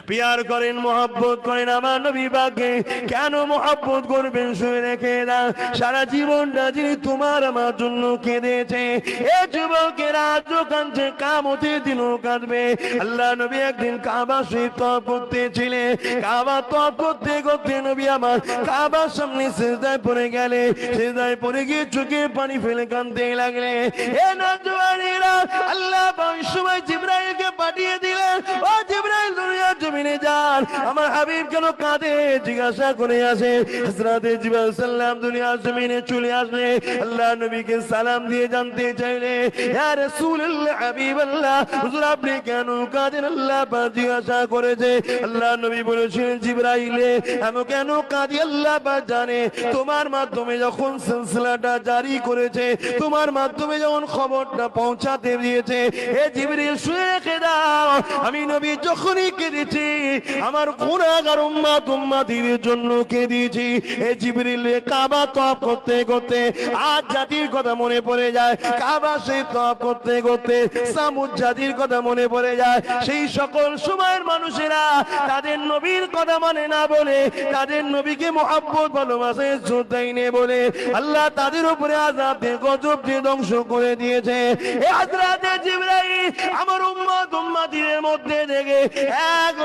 প্যার করেন, মহব্বত করেন আমার নবী পাককে। কেন মহব্বত করবেন শুনে রেখে না, সারা জীবনটা যিনি তোমার আমার জন্য কেঁদেছে। এ যুবকেরা আজ কাঁদছে, কিয়ামতের দিনও কাঁদবে। আল্লাহ নবী একদিন কাবা শরীফ তওয়াফ করতেছিলেন। কাবা তওয়াফ করতে করতে নবী আমার কাবার সামনে সিজদায় পড়ে গেলে, সিজদায় পড়ে গিয়ে চোখে পানি ফেলে কাঁদতে লাগলে। এ নওজওয়ানেরা, আল্লাহ ওই সময় জিবরাইলকে পাঠিয়ে দিলেন, ও জিবরাইল দুনিয়ার জমিনে যান, আমার হাবিব কেন কাঁদে জিজ্ঞাসা করে আসে। হযরতে জিবরাইল সাল্লাম দুনিয়ার জমিনে চলে আসলে আল্লাহ নবীকে সালাম দিয়ে জানতে চাইলে, ইয়া রাসূলুল্লাহ, হাবিবাল্লাহ, হুজুর আপনি কেন কাঁদেন? আল্লাহ পাক জিজ্ঞাসা করেছে। আল্লাহ নবী বলেছিলেন, জিবরাইলে আমি কেন কাঁদি আল্লাহ পাক জানে। তোমার মাধ্যমে যখন সিলসিলাটা জারি করেছে, তোমার মাধ্যমে যখন খবরটা পৌঁছাতে দিয়েছে, এ জিবরিল শুনে রেখে দাও, আমি নবী যখনই কেঁদেছি আমার গুনাহগার উম্মতের জন্য কেঁদেছি। এ জিবরিল কাবা তওয়াফ করতে করতে আদ জাতির কথা মনে পড়ে যায়, কাবা সেই তওয়াফ করতে করতে সামুদ জাতির কথা মনে পড়ে যায়। সেই সকল সময়ের মানুষেরা তাদের নবীর কথা মানে না বলে, তাদের নবীকে মহব্বত ভালোবাসে শ্রদ্ধাই নেই বলে আল্লাহ তাদের উপরে আযাব দিয়ে গজব দিয়ে ধ্বংস করে দিয়েছে। এ হযরতে জিবরাইল আমার উম্মতের মধ্যে থেকে এক